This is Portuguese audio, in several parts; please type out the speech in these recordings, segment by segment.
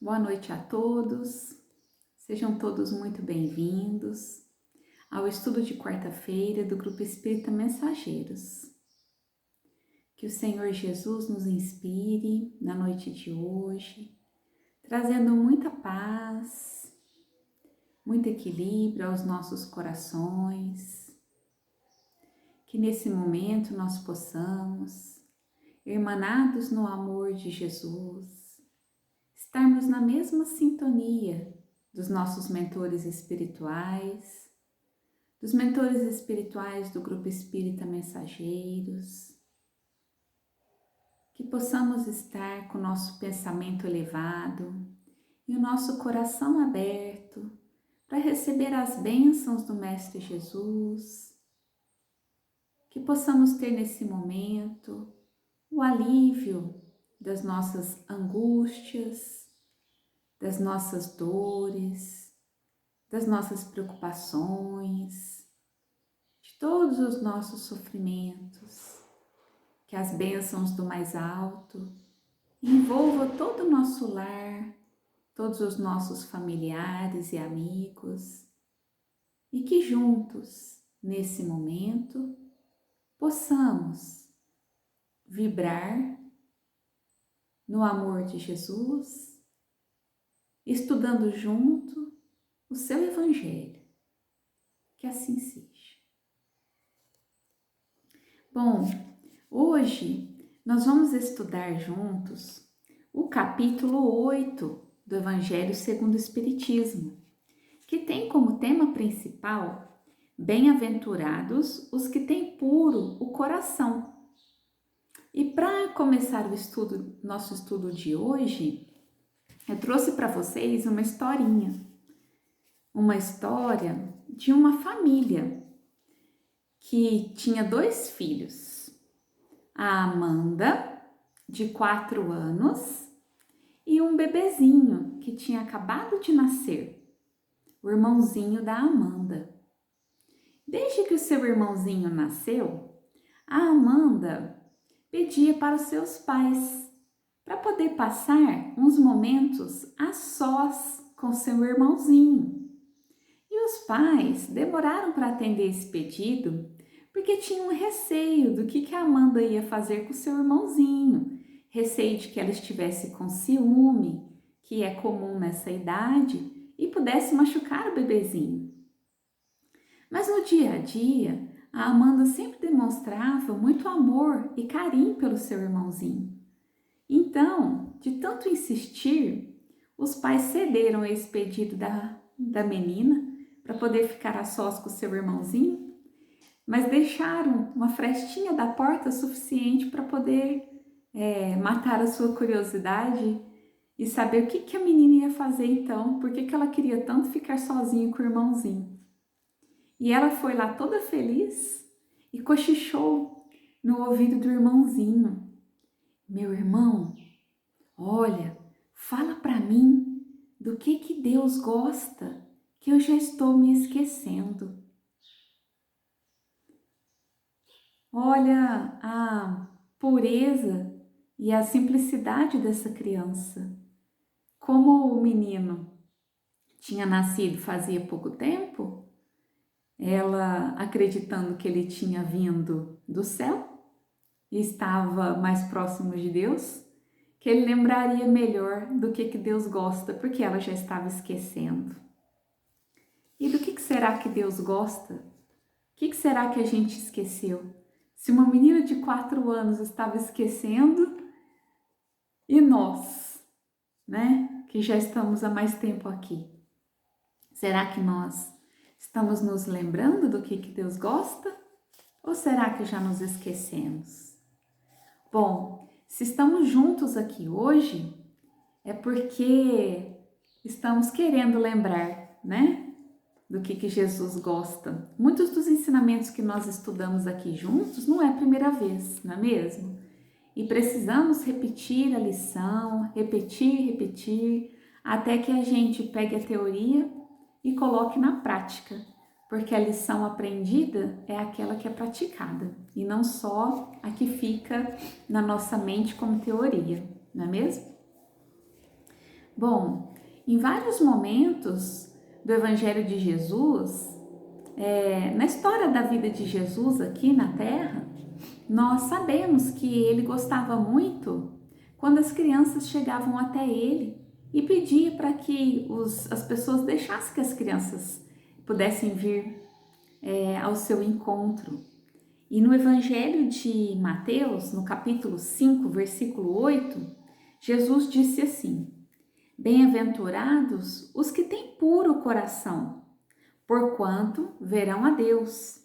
Boa noite a todos, sejam todos muito bem-vindos ao estudo de quarta-feira do Grupo Espírita Mensageiros. Que o Senhor Jesus nos inspire na noite de hoje, trazendo muita paz, muito equilíbrio aos nossos corações. Que nesse momento nós possamos, irmanados no amor de Jesus, estarmos na mesma sintonia dos nossos mentores espirituais, dos mentores espirituais do Grupo Espírita Mensageiros, que possamos estar com o nosso pensamento elevado e o nosso coração aberto para receber as bênçãos do Mestre Jesus, que possamos ter nesse momento o alívio das nossas angústias, das nossas dores, das nossas preocupações, de todos os nossos sofrimentos, que as bênçãos do mais alto envolvam todo o nosso lar, todos os nossos familiares e amigos, e que juntos, nesse momento, possamos vibrar no amor de Jesus, estudando junto o seu Evangelho. Que assim seja. Bom, hoje nós vamos estudar juntos o capítulo 8 do Evangelho segundo o Espiritismo, que tem como tema principal: bem-aventurados os que têm puro o coração. E para começar nosso estudo de hoje, eu trouxe para vocês uma história de uma família que tinha 2 filhos, a Amanda, de 4 anos, e um bebezinho que tinha acabado de nascer, o irmãozinho da Amanda. Desde que o seu irmãozinho nasceu, a Amanda pedia para os seus pais para poder passar uns momentos a sós com seu irmãozinho. E os pais demoraram para atender esse pedido porque tinham receio do que a Amanda ia fazer com seu irmãozinho, receio de que ela estivesse com ciúme, que é comum nessa idade, e pudesse machucar o bebezinho. Mas no dia a dia, a Amanda sempre demonstrava muito amor e carinho pelo seu irmãozinho. Então, de tanto insistir, os pais cederam a esse pedido da menina para poder ficar a sós com o seu irmãozinho, mas deixaram uma frestinha da porta suficiente para poder matar a sua curiosidade e saber o que a menina ia fazer então, por que ela queria tanto ficar sozinha com o irmãozinho. E ela foi lá toda feliz e cochichou no ouvido do irmãozinho: meu irmão, olha, fala para mim do que Deus gosta, que eu já estou me esquecendo. Olha a pureza e a simplicidade dessa criança. Como o menino tinha nascido fazia pouco tempo, ela, acreditando que ele tinha vindo do céu e estava mais próximo de Deus, que ele lembraria melhor do que Deus gosta, porque ela já estava esquecendo. E do que será que Deus gosta? O que será que a gente esqueceu? Se uma menina de 4 anos estava esquecendo, e nós, né, que já estamos há mais tempo aqui, será que nós estamos nos lembrando do que Deus gosta? Ou será que já nos esquecemos? Bom, se estamos juntos aqui hoje, é porque estamos querendo lembrar, né, do que Jesus gosta. Muitos dos ensinamentos que nós estudamos aqui juntos não é a primeira vez, não é mesmo? E precisamos repetir a lição, repetir, até que a gente pegue a teoria e coloque na prática, porque a lição aprendida é aquela que é praticada e não só a que fica na nossa mente como teoria, não é mesmo? Bom, em vários momentos do Evangelho de Jesus, na história da vida de Jesus aqui na Terra, nós sabemos que ele gostava muito quando as crianças chegavam até ele e pedia para que as pessoas deixassem que as crianças pudessem vir ao seu encontro. E no Evangelho de Mateus, no capítulo 5, versículo 8, Jesus disse assim: Bem-aventurados os que têm puro coração, porquanto verão a Deus.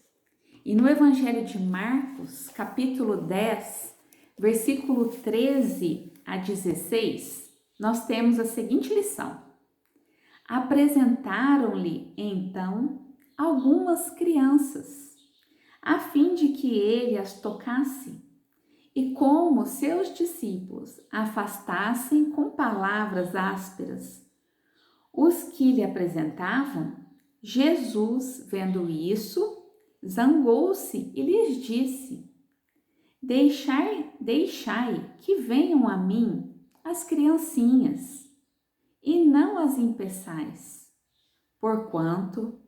E no Evangelho de Marcos, capítulo 10, versículo 13 a 16, nós temos a seguinte lição: Apresentaram-lhe então algumas crianças, a fim de que ele as tocasse. E como seus discípulos afastassem com palavras ásperas os que lhe apresentavam, Jesus, vendo isso, zangou-se e lhes disse: Deixai que venham a mim as criancinhas, e não as impeçais, porquanto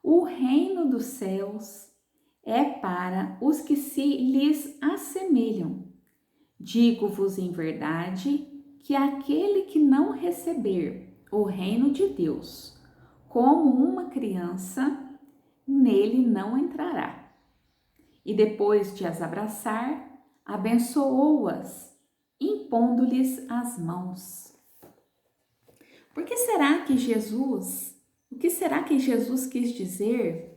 o reino dos céus é para os que se lhes assemelham. Digo-vos em verdade que aquele que não receber o reino de Deus como uma criança, nele não entrará. E depois de as abraçar, abençoou-as, impondo-lhes as mãos. O que será que Jesus quis dizer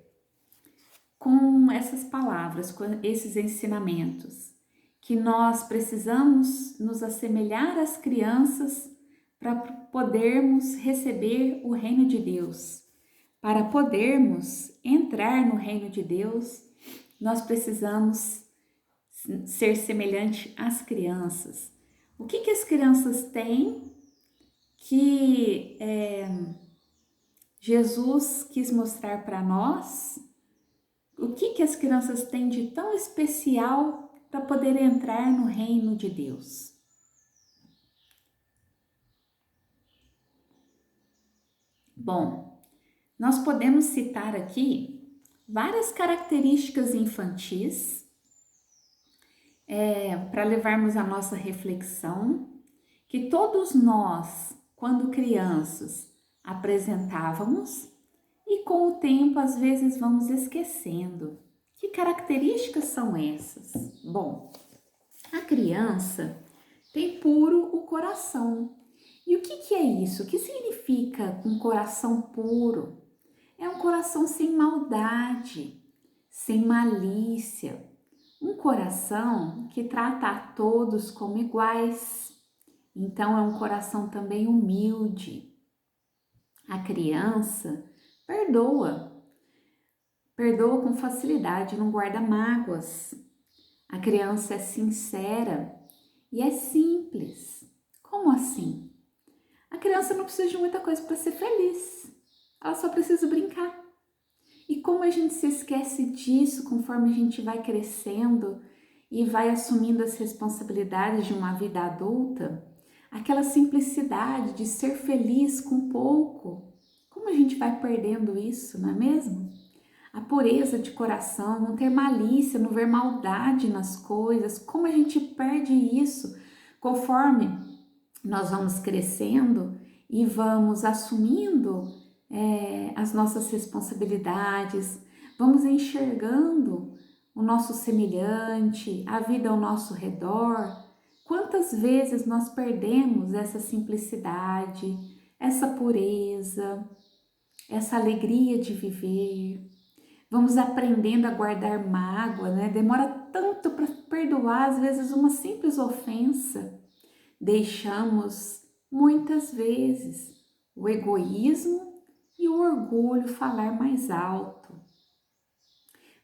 com essas palavras, com esses ensinamentos? Que nós precisamos nos assemelhar às crianças para podermos receber o reino de Deus. Para podermos entrar no reino de Deus, nós precisamos ser semelhante às crianças. O que as crianças têm que Jesus quis mostrar para nós? O que as crianças têm de tão especial para poder entrar no reino de Deus? Bom, nós podemos citar aqui várias características infantis para levarmos a nossa reflexão, que todos nós, quando crianças, apresentávamos e com o tempo às vezes vamos esquecendo. Que características são essas? Bom, a criança tem puro o coração. E o que é isso? O que significa um coração puro? É um coração sem maldade, sem malícia. Um coração que trata a todos como iguais. Então, é um coração também humilde. A criança perdoa com facilidade, não guarda mágoas. A criança é sincera e é simples. Como assim? A criança não precisa de muita coisa para ser feliz, ela só precisa brincar. E como a gente se esquece disso conforme a gente vai crescendo e vai assumindo as responsabilidades de uma vida adulta, aquela simplicidade de ser feliz com pouco, como a gente vai perdendo isso, não é mesmo? A pureza de coração, não ter malícia, não ver maldade nas coisas, como a gente perde isso conforme nós vamos crescendo e vamos assumindo as nossas responsabilidades, vamos enxergando o nosso semelhante, a vida ao nosso redor. Quantas vezes nós perdemos essa simplicidade, essa pureza, essa alegria de viver? Vamos aprendendo a guardar mágoa, né? Demora tanto para perdoar, às vezes, uma simples ofensa. Deixamos, muitas vezes, o egoísmo e o orgulho falar mais alto.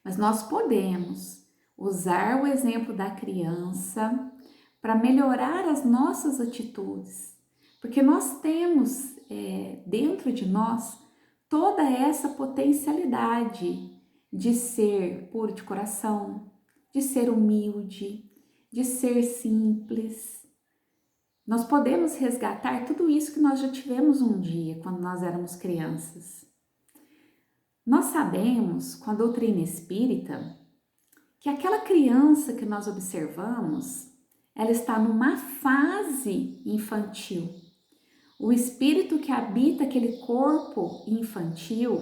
Mas nós podemos usar o exemplo da criança para melhorar as nossas atitudes, porque nós temos dentro de nós toda essa potencialidade de ser puro de coração, de ser humilde, de ser simples. Nós podemos resgatar tudo isso que nós já tivemos um dia, quando nós éramos crianças. Nós sabemos, com a doutrina espírita, que aquela criança que nós observamos, ela está numa fase infantil. O espírito que habita aquele corpo infantil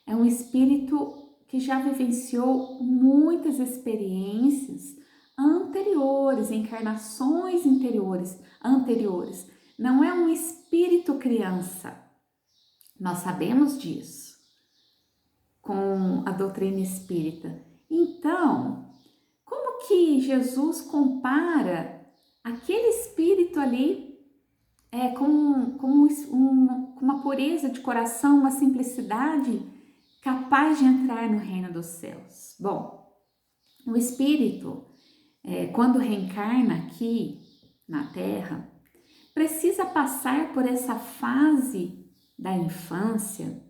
é um espírito que já vivenciou muitas experiências anteriores, encarnações anteriores. Não é um espírito criança. Nós sabemos disso com a doutrina espírita. Então, como que Jesus compara aquele espírito ali com uma pureza de coração, uma simplicidade capaz de entrar no reino dos céus? Bom, o espírito, quando reencarna aqui na Terra, precisa passar por essa fase da infância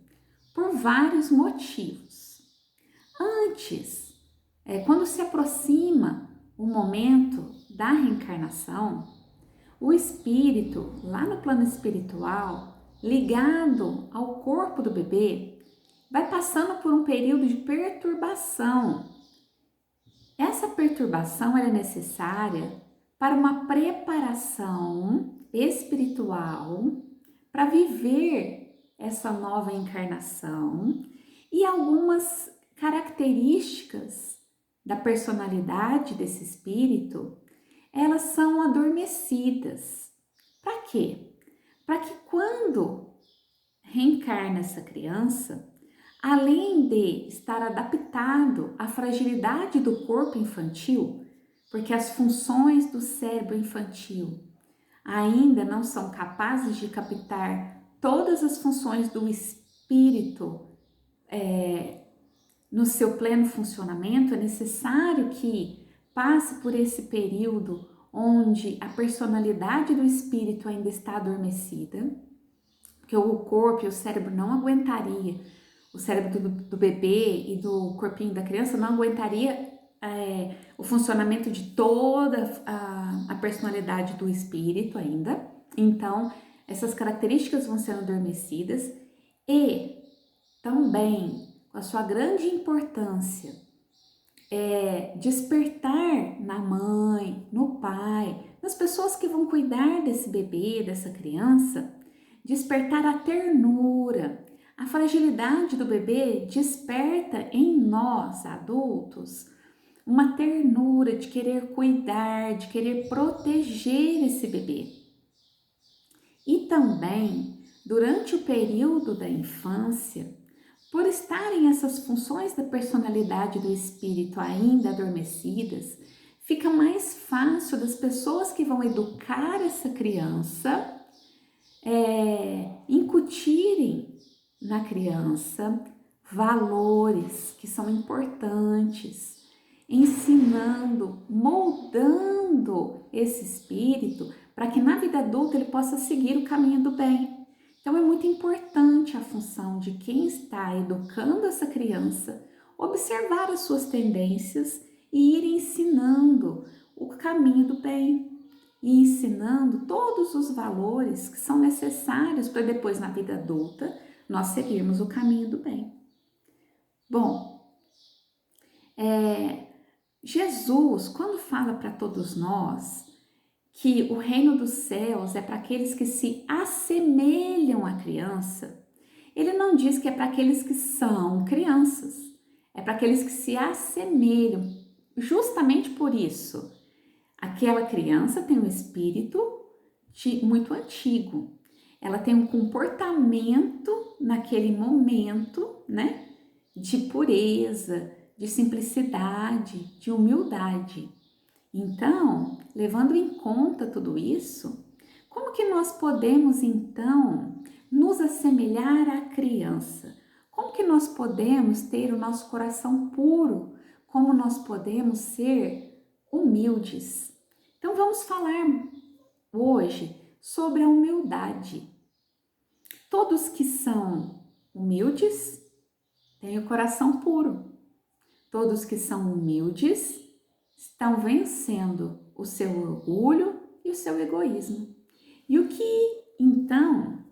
por vários motivos. Antes, quando se aproxima o momento da reencarnação, o espírito, lá no plano espiritual, ligado ao corpo do bebê, vai passando por um período de perturbação. Essa perturbação é necessária para uma preparação espiritual para viver essa nova encarnação, e algumas características da personalidade desse espírito, elas são adormecidas. Para quê? Para que quando reencarna essa criança, além de estar adaptado à fragilidade do corpo infantil, porque as funções do cérebro infantil ainda não são capazes de captar todas as funções do espírito no seu pleno funcionamento, é necessário que passe por esse período onde a personalidade do espírito ainda está adormecida, porque o corpo e o cérebro não aguentaria, o cérebro do bebê e do corpinho da criança não aguentaria o funcionamento de toda a personalidade do espírito ainda. Então, essas características vão sendo adormecidas e também, com a sua grande importância, despertar na mãe, no pai, nas pessoas que vão cuidar desse bebê, dessa criança, despertar a ternura. A fragilidade do bebê desperta em nós, adultos, uma ternura de querer cuidar, de querer proteger esse bebê. E também, durante o período da infância, por estarem essas funções da personalidade do espírito ainda adormecidas, fica mais fácil das pessoas que vão educar essa criança incutirem na criança valores que são importantes, ensinando, moldando esse espírito para que na vida adulta ele possa seguir o caminho do bem. Então é muito importante a função de quem está educando essa criança, observar as suas tendências e ir ensinando o caminho do bem e ensinando todos os valores que são necessários para depois na vida adulta nós seguirmos o caminho do bem. Bom, Jesus, quando fala para todos nós que o reino dos céus é para aqueles que se assemelham à criança, ele não diz que é para aqueles que são crianças, é para aqueles que se assemelham. Justamente por isso, aquela criança tem um espírito muito antigo, ela tem um comportamento naquele momento, né, de pureza, de simplicidade, de humildade. Então, levando em conta tudo isso, como que nós podemos então nos assemelhar à criança? Como que nós podemos ter o nosso coração puro? Como nós podemos ser humildes? Então vamos falar hoje sobre a humildade. Todos que são humildes têm o coração puro. Todos que são humildes estão vencendo o seu orgulho e o seu egoísmo. E o que, então,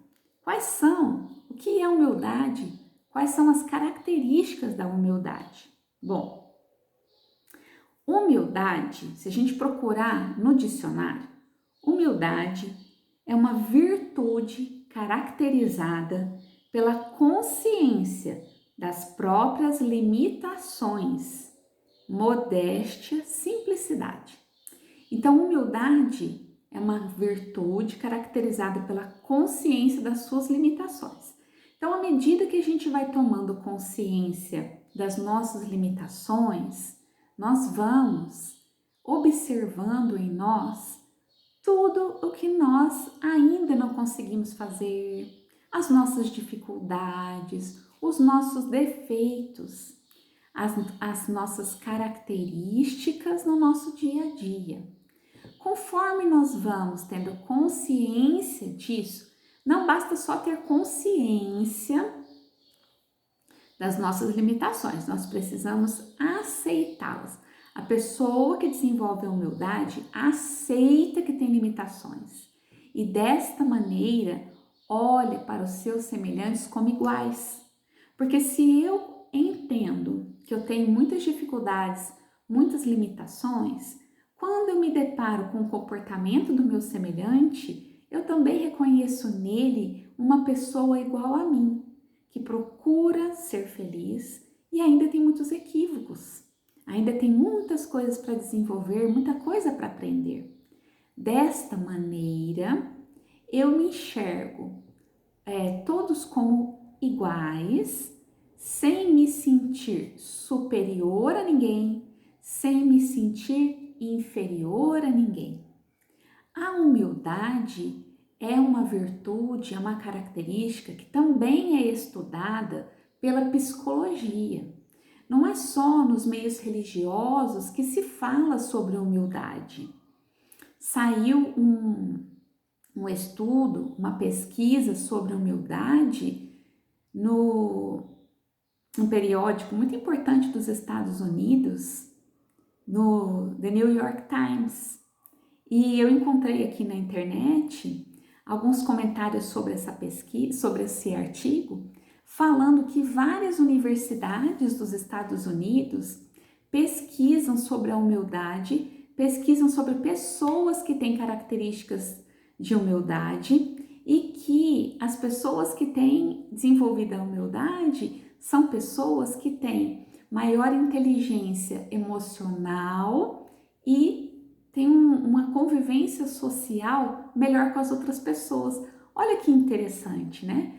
o que é humildade? Quais são as características da humildade? Bom, humildade, se a gente procurar no dicionário, humildade é uma virtude caracterizada pela consciência das próprias limitações, modéstia, simplicidade. Então, humildade é uma virtude caracterizada pela consciência das suas limitações. Então, à medida que a gente vai tomando consciência das nossas limitações, nós vamos observando em nós tudo o que nós ainda não conseguimos fazer, as nossas dificuldades, os nossos defeitos, as nossas características no nosso dia a dia. Conforme nós vamos tendo consciência disso, não basta só ter consciência das nossas limitações, nós precisamos aceitá-las. A pessoa que desenvolve a humildade aceita que tem limitações e desta maneira olha para os seus semelhantes como iguais. Porque se eu entendo que eu tenho muitas dificuldades, muitas limitações, quando eu me deparo com o comportamento do meu semelhante, eu também reconheço nele uma pessoa igual a mim, que procura ser feliz e ainda tem muitos equívocos, ainda tem muitas coisas para desenvolver, muita coisa para aprender. Desta maneira, eu me enxergo todos como iguais, sem me sentir superior a ninguém, sem me sentir inferior a ninguém. A humildade é uma virtude, é uma característica que também é estudada pela psicologia. Não é só nos meios religiosos que se fala sobre humildade. Saiu um estudo, uma pesquisa sobre humildade no um periódico muito importante dos Estados Unidos, no The New York Times. E eu encontrei aqui na internet alguns comentários sobre essa pesquisa, sobre esse artigo, falando que várias universidades dos Estados Unidos pesquisam sobre a humildade, pesquisam sobre pessoas que têm características de humildade e que as pessoas que têm desenvolvido a humildade são pessoas que têm maior inteligência emocional e têm uma convivência social melhor com as outras pessoas. Olha que interessante, né?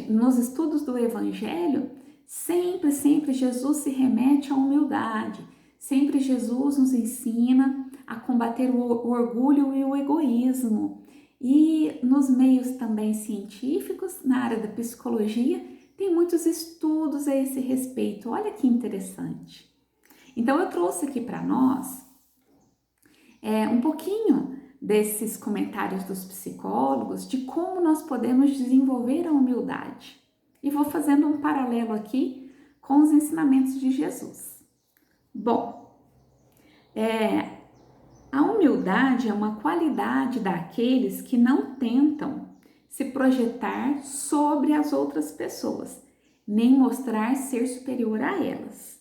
Nos estudos do Evangelho, sempre Jesus se remete à humildade. Sempre Jesus nos ensina a combater o orgulho e o egoísmo. E nos meios também científicos, na área da psicologia, tem muitos estudos a esse respeito. Olha que interessante. Então, eu trouxe aqui para nós um pouquinho desses comentários dos psicólogos de como nós podemos desenvolver a humildade. E vou fazendo um paralelo aqui com os ensinamentos de Jesus. Bom, a humildade é uma qualidade daqueles que não tentam se projetar sobre as outras pessoas, nem mostrar ser superior a elas.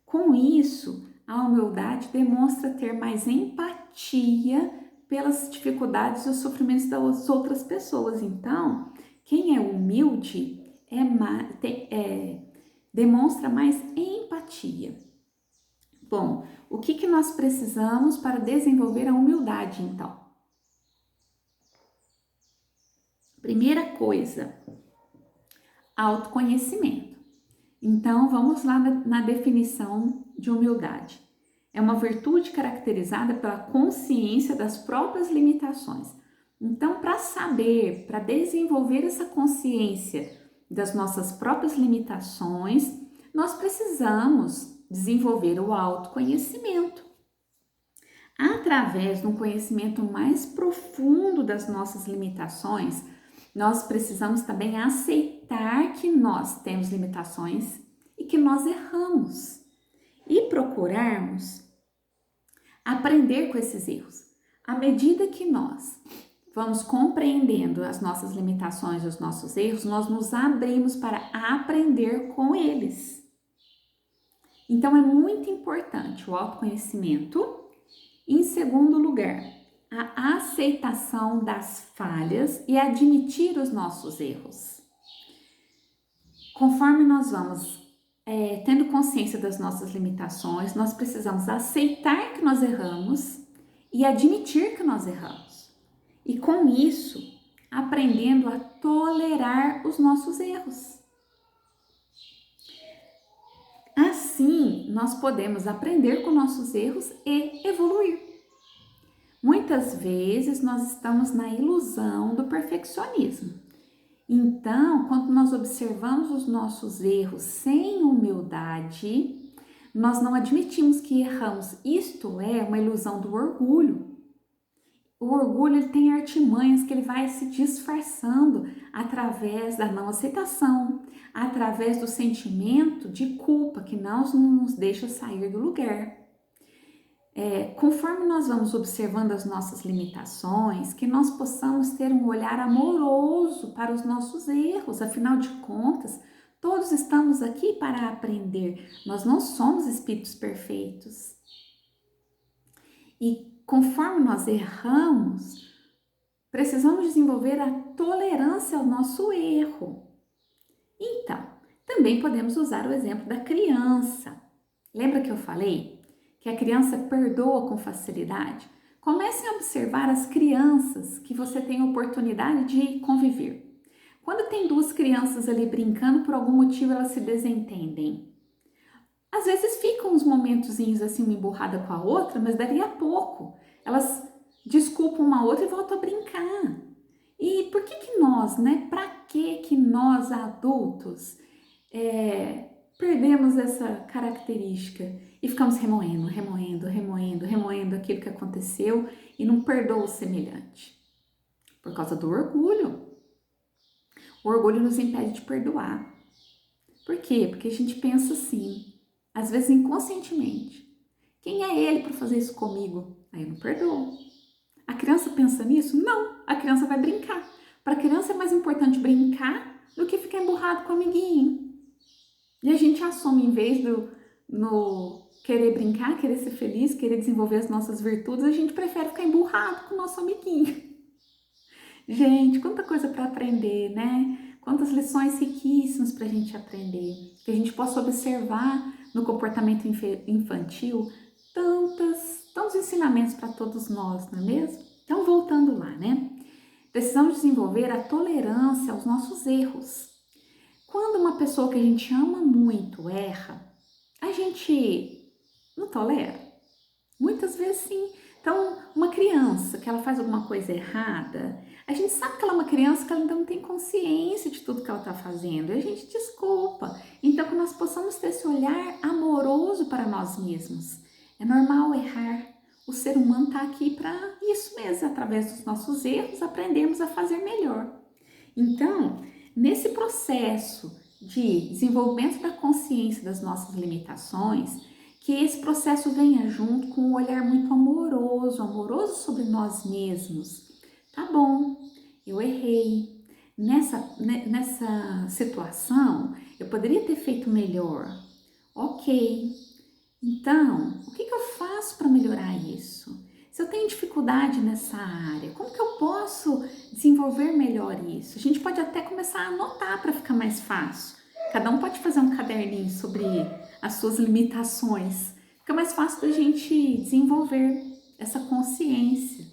Com isso, a humildade demonstra ter mais empatia pelas dificuldades e os sofrimentos das outras pessoas. Então, quem é humilde demonstra mais empatia. Bom, o que nós precisamos para desenvolver a humildade, então? Primeira coisa, autoconhecimento. Então, vamos lá na definição de humildade. É uma virtude caracterizada pela consciência das próprias limitações. Então, para saber, para desenvolver essa consciência das nossas próprias limitações, nós precisamos desenvolver o autoconhecimento. Através de um conhecimento mais profundo das nossas limitações, nós precisamos também aceitar que nós temos limitações e que nós erramos e procurarmos aprender com esses erros. À medida que nós vamos compreendendo as nossas limitações, os nossos erros, nós nos abrimos para aprender com eles. Então, é muito importante o autoconhecimento. Em segundo lugar, a aceitação das falhas e admitir os nossos erros. Conforme nós vamos tendo consciência das nossas limitações, nós precisamos aceitar que nós erramos e admitir que nós erramos. E com isso, aprendendo a tolerar os nossos erros. Assim, nós podemos aprender com nossos erros e evoluir. Muitas vezes nós estamos na ilusão do perfeccionismo. Então, quando nós observamos os nossos erros sem humildade, nós não admitimos que erramos. Isto é uma ilusão do orgulho. O orgulho ele tem artimanhas que ele vai se disfarçando através da não aceitação, através do sentimento de culpa que não nos deixa sair do lugar. Conforme nós vamos observando as nossas limitações, que nós possamos ter um olhar amoroso para os nossos erros. Afinal de contas, todos estamos aqui para aprender. Nós não somos espíritos perfeitos. E conforme nós erramos, precisamos desenvolver a tolerância ao nosso erro. Então, também podemos usar o exemplo da criança. Lembra que eu falei que a criança perdoa com facilidade? Comece a observar as crianças que você tem oportunidade de conviver. Quando tem duas crianças ali brincando, por algum motivo elas se desentendem. Às vezes ficam uns momentozinhos assim, uma emburrada com a outra, mas dali a pouco elas desculpam uma outra e voltam a brincar. E por que nós, Pra que nós adultos perdemos essa característica e ficamos remoendo aquilo que aconteceu e não perdoa o semelhante? Por causa do orgulho. O orgulho nos impede de perdoar. Por quê? Porque a gente pensa assim, às vezes inconscientemente: quem é ele para fazer isso comigo? Aí eu não perdoo. A criança pensa nisso? Não, a criança vai brincar. Para a criança é mais importante brincar do que ficar emburrado com o amiguinho. E a gente assume, em vez no querer brincar, querer ser feliz, querer desenvolver as nossas virtudes, a gente prefere ficar emburrado com o nosso amiguinho. Gente, quanta coisa para aprender, Quantas lições riquíssimas para a gente aprender. Que a gente possa observar no comportamento infantil tantos ensinamentos para todos nós, não é mesmo? Então, voltando lá, Precisamos desenvolver a tolerância aos nossos erros. Quando uma pessoa que a gente ama muito erra, a gente não tolera? Muitas vezes sim. Então, uma criança que ela faz alguma coisa errada, a gente sabe que ela é uma criança que ela ainda não tem consciência de tudo que ela está fazendo, e a gente desculpa. Então, que nós possamos ter esse olhar amoroso para nós mesmos. É normal errar. O ser humano está aqui para isso mesmo, através dos nossos erros, aprendermos a fazer melhor. Então, nesse processo de desenvolvimento da consciência das nossas limitações, que esse processo venha junto com um olhar muito amoroso sobre nós mesmos. Tá bom, eu errei. Nessa situação, eu poderia ter feito melhor. Ok. Então, o que eu faço para melhorar isso? Se eu tenho dificuldade nessa área, como que eu posso desenvolver melhor isso? A gente pode até começar a anotar para ficar mais fácil. Cada um pode fazer um caderninho sobre as suas limitações. Fica mais fácil da gente desenvolver essa consciência,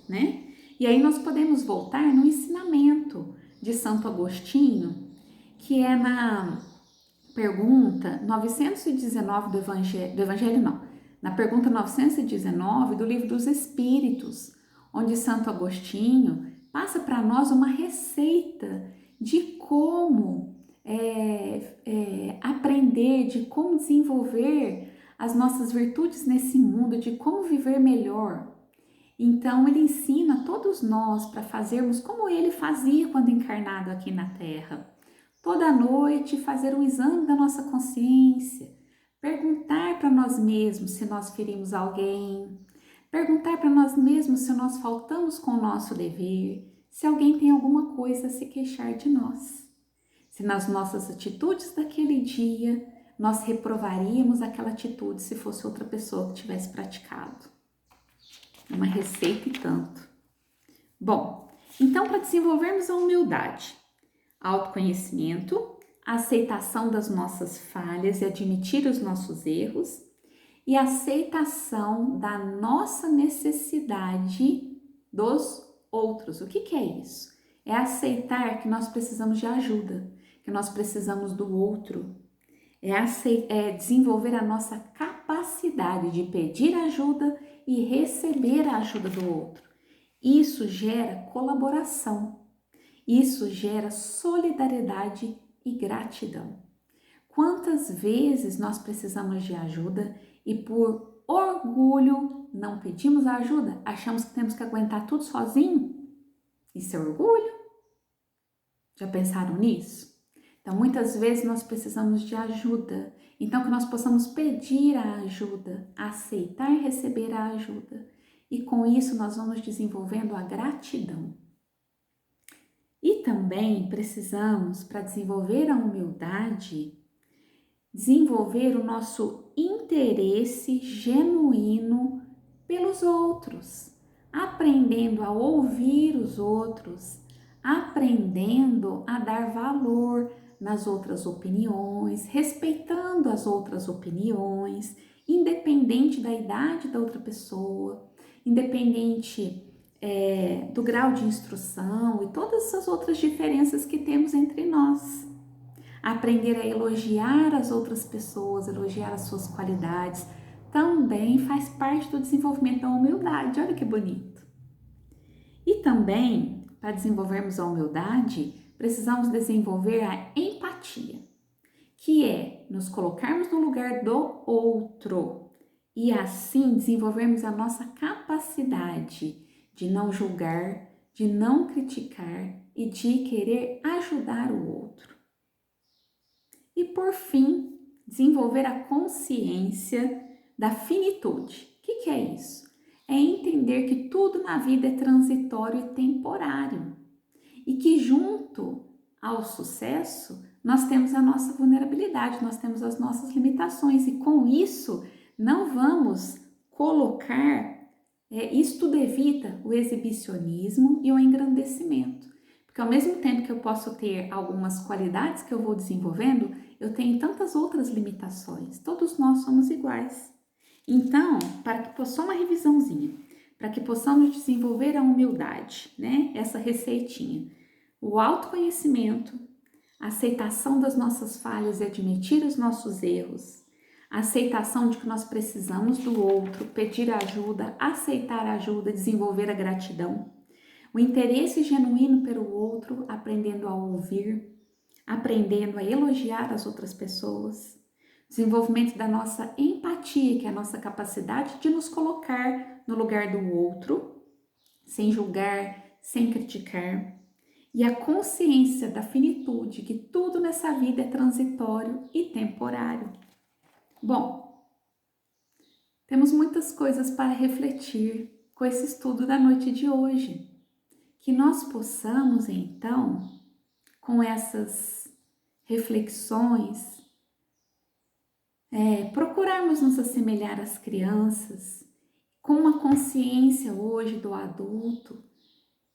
E aí nós podemos voltar no ensinamento de Santo Agostinho, que é na pergunta 919 na pergunta 919 do Livro dos Espíritos, onde Santo Agostinho passa para nós uma receita de como aprender, de como desenvolver as nossas virtudes nesse mundo, de como viver melhor. Então, ele ensina a todos nós para fazermos como ele fazia quando encarnado aqui na Terra. Toda noite fazer um exame da nossa consciência, perguntar para nós mesmos se nós ferimos alguém, perguntar para nós mesmos se nós faltamos com o nosso dever, se alguém tem alguma coisa a se queixar de nós. Se nas nossas atitudes daquele dia nós reprovaríamos aquela atitude se fosse outra pessoa que tivesse praticado. Uma receita e tanto. Bom, então para desenvolvermos a humildade, autoconhecimento, a aceitação das nossas falhas e admitir os nossos erros e a aceitação da nossa necessidade dos outros. O que é isso? É aceitar que nós precisamos de ajuda, que nós precisamos do outro. É desenvolver a nossa capacidade de pedir ajuda e receber a ajuda do outro. Isso gera colaboração, isso gera solidariedade e gratidão. Quantas vezes nós precisamos de ajuda e por orgulho não pedimos ajuda? Achamos que temos que aguentar tudo sozinho? Isso é orgulho? Já pensaram nisso? Então, muitas vezes nós precisamos de ajuda. Então, que nós possamos pedir a ajuda, aceitar e receber a ajuda. E com isso nós vamos desenvolvendo a gratidão. E também precisamos, para desenvolver a humildade, desenvolver o nosso interesse genuíno pelos outros, aprendendo a ouvir os outros, aprendendo a dar valor nas outras opiniões, respeitando as outras opiniões, independente da idade da outra pessoa, independente do grau de instrução e todas essas outras diferenças que temos entre nós. Aprender a elogiar as outras pessoas, elogiar as suas qualidades, também faz parte do desenvolvimento da humildade. Olha que bonito! E também, para desenvolvermos a humildade, precisamos desenvolver a empatia, que é nos colocarmos no lugar do outro e assim desenvolvermos a nossa capacidade de não julgar, de não criticar e de querer ajudar o outro. E por fim, desenvolver a consciência da finitude. O que é isso? É entender que tudo na vida é transitório e temporário e que junto ao sucesso nós temos a nossa vulnerabilidade, nós temos as nossas limitações e com isso não vamos colocar, isso tudo evita o exibicionismo e o engrandecimento. Porque ao mesmo tempo que eu posso ter algumas qualidades que eu vou desenvolvendo, eu tenho tantas outras limitações. Todos nós somos iguais. Então, para que possamos uma revisãozinha, para que possamos desenvolver a humildade, né? Essa receitinha. O autoconhecimento, a aceitação das nossas falhas e admitir os nossos erros, a aceitação de que nós precisamos do outro, pedir ajuda, aceitar a ajuda, desenvolver a gratidão, o interesse genuíno pelo outro, aprendendo a ouvir, aprendendo a elogiar as outras pessoas, desenvolvimento da nossa empatia, que é a nossa capacidade de nos colocar no lugar do outro, sem julgar, sem criticar, e a consciência da finitude, que tudo nessa vida é transitório e temporário. Bom, temos muitas coisas para refletir com esse estudo da noite de hoje. Que nós possamos, então, com essas reflexões, procurarmos nos assemelhar às crianças, com uma consciência hoje do adulto,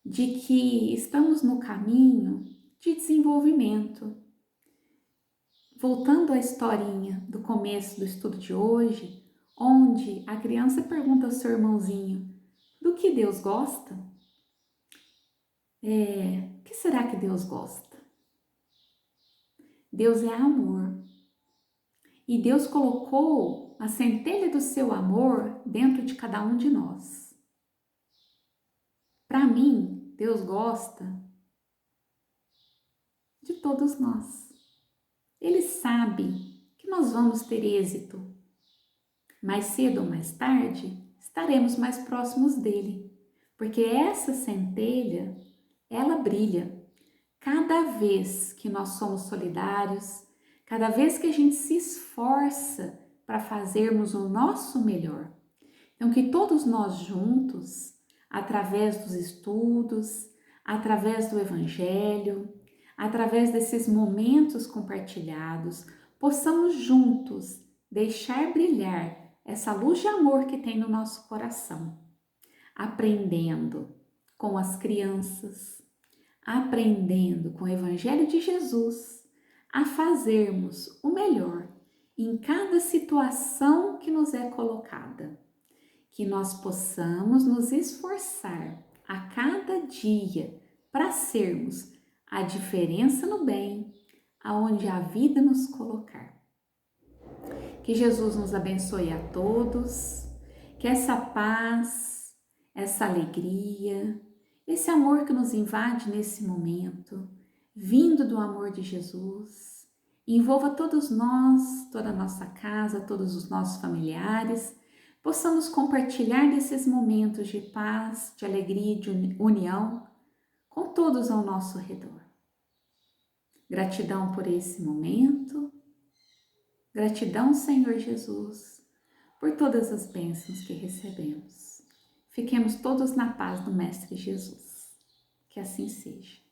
de que estamos no caminho de desenvolvimento. Voltando à historinha do começo do estudo de hoje, onde a criança pergunta ao seu irmãozinho: do que Deus gosta? O que será que Deus gosta? Deus é amor. E Deus colocou a centelha do seu amor dentro de cada um de nós. Para mim, Deus gosta de todos nós. Ele sabe que nós vamos ter êxito. Mais cedo ou mais tarde, estaremos mais próximos dele. Porque essa centelha, ela brilha. Cada vez que nós somos solidários, cada vez que a gente se esforça para fazermos o nosso melhor. Então, que todos nós juntos, através dos estudos, através do Evangelho, através desses momentos compartilhados, possamos juntos deixar brilhar essa luz de amor que tem no nosso coração, aprendendo com as crianças, aprendendo com o Evangelho de Jesus a fazermos o melhor em cada situação que nos é colocada. Que nós possamos nos esforçar a cada dia para sermos a diferença no bem, aonde a vida nos colocar. Que Jesus nos abençoe a todos, que essa paz, essa alegria, esse amor que nos invade nesse momento, vindo do amor de Jesus, envolva todos nós, toda a nossa casa, todos os nossos familiares, possamos compartilhar desses momentos de paz, de alegria, de união com todos ao nosso redor. Gratidão por esse momento, gratidão, Senhor Jesus, por todas as bênçãos que recebemos. Fiquemos todos na paz do Mestre Jesus. Que assim seja.